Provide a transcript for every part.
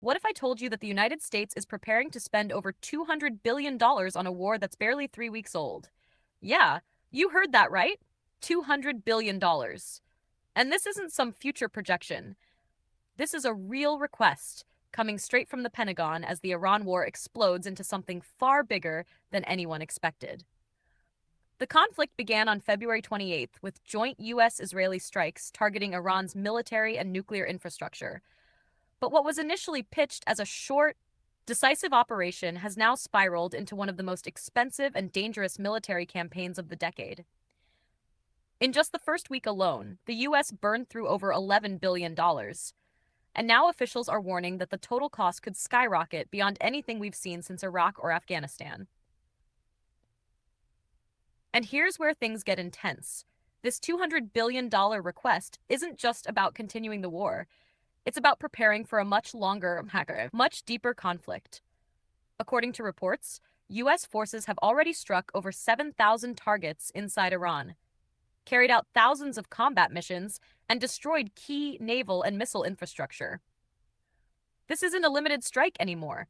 What if I told you that the United States is preparing to spend over $200 billion on a war that's barely 3 weeks old? Yeah, you heard that right. $200 billion. And this isn't some future projection. This is a real request coming straight from the Pentagon as the Iran war explodes into something far bigger than anyone expected. The conflict began on February 28th with joint U.S. Israeli strikes targeting Iran's military and nuclear infrastructure. But what was initially pitched as a short, decisive operation has now spiraled into one of the most expensive and dangerous military campaigns of the decade. In just the first week alone, the U.S. burned through over $11 billion. And now officials are warning that the total cost could skyrocket beyond anything we've seen since Iraq or Afghanistan. And here's where things get intense. This $200 billion request isn't just about continuing the war. It's about preparing for a much longer, much deeper conflict. According to reports, U.S. forces have already struck over 7,000 targets inside Iran, carried out thousands of combat missions, and destroyed key naval and missile infrastructure. This isn't a limited strike anymore.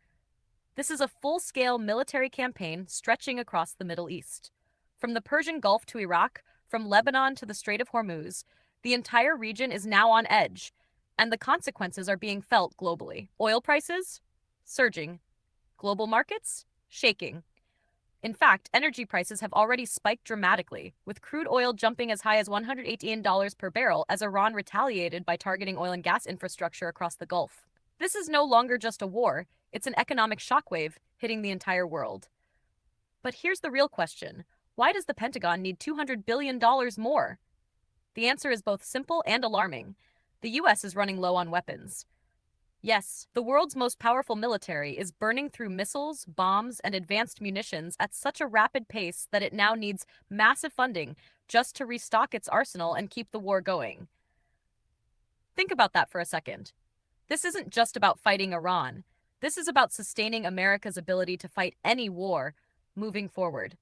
This is a full-scale military campaign stretching across the Middle East. From the Persian Gulf to Iraq, from Lebanon to the Strait of Hormuz, the entire region is now on edge, and the consequences are being felt globally. Oil prices? Surging. Global markets? Shaking. In fact, energy prices have already spiked dramatically, with crude oil jumping as high as $118 per barrel as Iran retaliated by targeting oil and gas infrastructure across the Gulf. This is no longer just a war, it's an economic shockwave hitting the entire world. But here's the real question. Why does the Pentagon need $200 billion more? The answer is both simple and alarming. The U.S. is running low on weapons. Yes, the world's most powerful military is burning through missiles, bombs, and advanced munitions at such a rapid pace that it now needs massive funding just to restock its arsenal and keep the war going. Think about that for a second. This isn't just about fighting Iran. This is about sustaining America's ability to fight any war moving forward.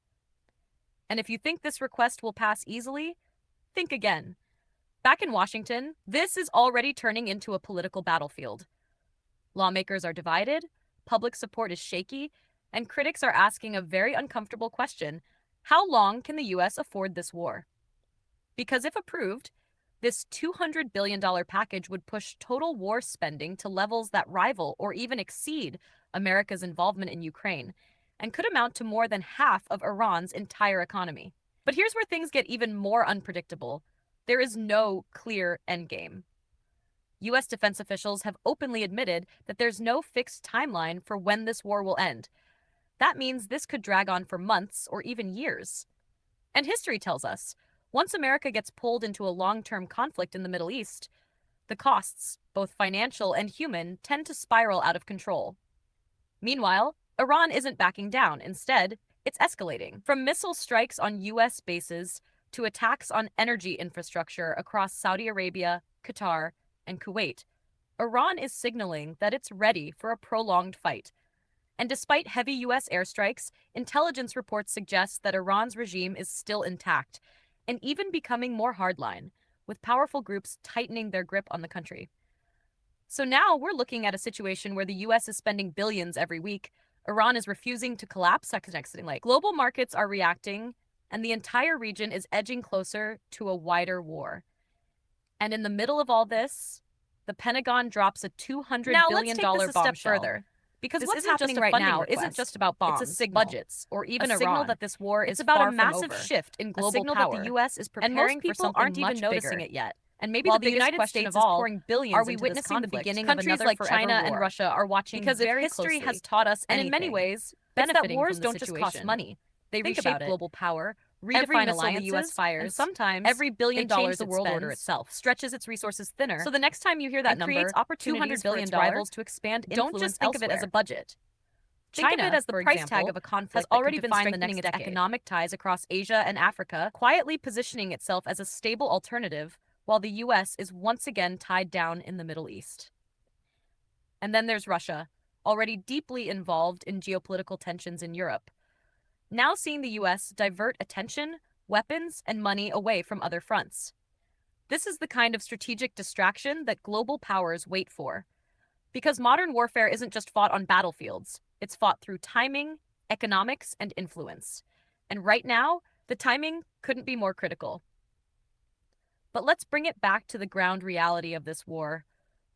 And if you think this request will pass easily, think again. Back in Washington, this is already turning into a political battlefield. Lawmakers are divided, public support is shaky, and critics are asking a very uncomfortable question: how long can the U.S. afford this war? Because if approved, this $200 billion package would push total war spending to levels that rival or even exceed America's involvement in Ukraine, and could amount to more than half of Iran's entire economy. But here's where things get even more unpredictable. There is no clear endgame. U.S. defense officials have openly admitted that there's no fixed timeline for when this war will end. That means this could drag on for months or even years. And history tells us, once America gets pulled into a long-term conflict in the Middle East, the costs, both financial and human, tend to spiral out of control. Meanwhile, Iran isn't backing down. Instead, it's escalating. From missile strikes on U.S. bases to attacks on energy infrastructure across Saudi Arabia, Qatar, and Kuwait, Iran is signaling that it's ready for a prolonged fight. And despite heavy U.S. airstrikes, intelligence reports suggest that Iran's regime is still intact and even becoming more hardline, with powerful groups tightening their grip on the country. So now we're looking at a situation where the U.S. is spending billions every week, Iran is refusing to collapse, global markets are reacting, and the entire region is edging closer to a wider war. And in the middle of all this, the Pentagon drops a $200 billion Now, let's take this a step bombshell. further. Because This what's isn't happening just a right funding now request. isn't just about bombs, It's a signal. budgets, or even A signal Iran. that this war It's is about far a from massive over. shift in A global signal power. that the U.S. is And preparing most for people something aren't even much noticing bigger. it yet. And maybe While the the biggest United question States of is all, pouring billions are we into this witnessing the conflict, beginning of countries another like forever China war? and Russia are watching Because if very history closely. has taught us And anything, in many ways, it's that benefiting wars from the don't just cost situation. money. They Think reshape about it. global power, Every redefine missile the U.S. alliances, fires, and sometimes every $1 billion they change the it world order spends, itself, stretches its resources thinner. So the next time you hear that and creates number, opportunities $200 for billion, its rivals to expand don't influence just think of it as a elsewhere. budget. Think of it China, as the for price tag example, of a has conflict already that could been define the strengthening next its decade. economic ties across Asia and Africa, Quietly positioning itself as a stable alternative while the U.S. is once again tied down in the Middle East. And then there's Russia, already deeply involved in geopolitical tensions in Europe, now seeing the U.S. divert attention, weapons, and money away from other fronts. This is the kind of strategic distraction that global powers wait for. Because modern warfare isn't just fought on battlefields, it's fought through timing, economics, and influence. And right now, the timing couldn't be more critical. But let's bring it back to the ground reality of this war,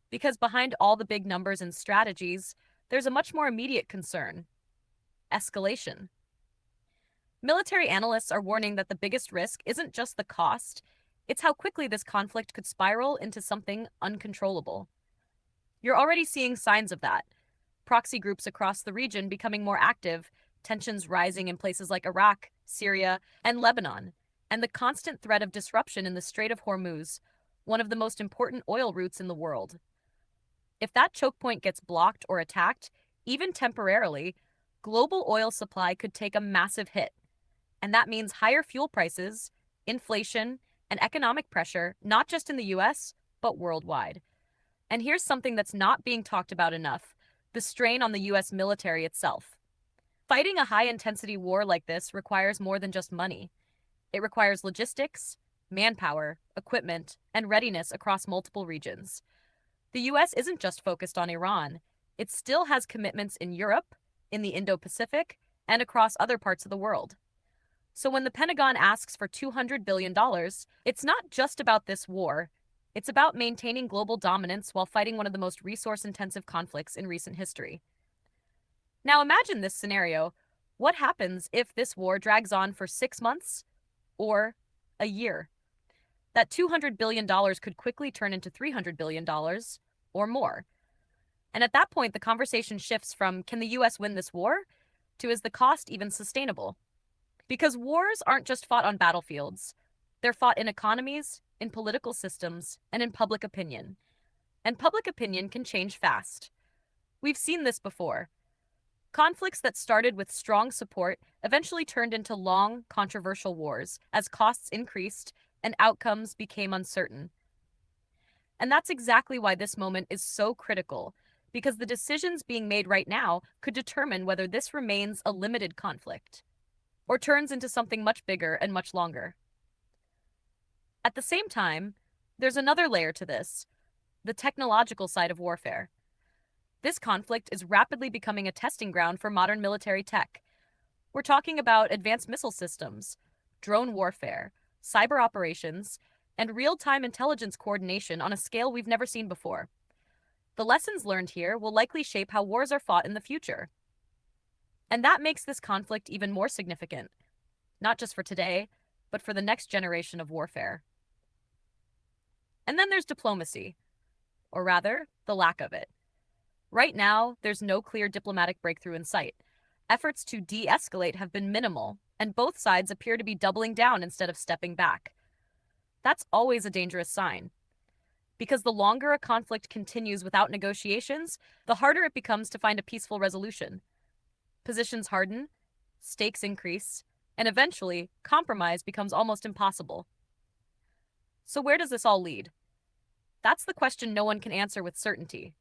because behind all the big numbers and strategies, there's a much more immediate concern: escalation. Military analysts are warning that the biggest risk isn't just the cost, it's how quickly this conflict could spiral into something uncontrollable. You're already seeing signs of that. Proxy groups across the region becoming more active, tensions rising in places like Iraq, Syria, and Lebanon, and the constant threat of disruption in the Strait of Hormuz, one of the most important oil routes in the world. If that choke point gets blocked or attacked, even temporarily, global oil supply could take a massive hit. And that means higher fuel prices, inflation, and economic pressure, not just in the US, but worldwide. And here's something that's not being talked about enough: the strain on the US military itself. Fighting a high intensity war like this requires more than just money. It requires logistics, manpower, equipment, and readiness across multiple regions. The US isn't just focused on Iran, it still has commitments in Europe, in the Indo Pacific, and across other parts of the world. So when the Pentagon asks for $200 billion, it's not just about this war. It's about maintaining global dominance while fighting one of the most resource-intensive conflicts in recent history. Now imagine this scenario. What happens if this war drags on for 6 months or a year? That $200 billion could quickly turn into $300 billion or more. And at that point, the conversation shifts from, can the US win this war, to, is the cost even sustainable? Because wars aren't just fought on battlefields. They're fought in economies, in political systems, and in public opinion. And public opinion can change fast. We've seen this before. Conflicts that started with strong support eventually turned into long, controversial wars as costs increased and outcomes became uncertain. And that's exactly why this moment is so critical, because the decisions being made right now could determine whether this remains a limited conflict or turns into something much bigger and much longer. At the same time, there's another layer to this: the technological side of warfare. This conflict is rapidly becoming a testing ground for modern military tech. We're talking about advanced missile systems, drone warfare, cyber operations, and real-time intelligence coordination on a scale we've never seen before. The lessons learned here will likely shape how wars are fought in the future. And that makes this conflict even more significant, not just for today, but for the next generation of warfare. And then there's diplomacy, or rather, the lack of it. Right now, there's no clear diplomatic breakthrough in sight. Efforts to de-escalate have been minimal, and both sides appear to be doubling down instead of stepping back. That's always a dangerous sign, because the longer a conflict continues without negotiations, the harder it becomes to find a peaceful resolution. Positions harden, stakes increase, and eventually, compromise becomes almost impossible. So where does this all lead? That's the question no one can answer with certainty.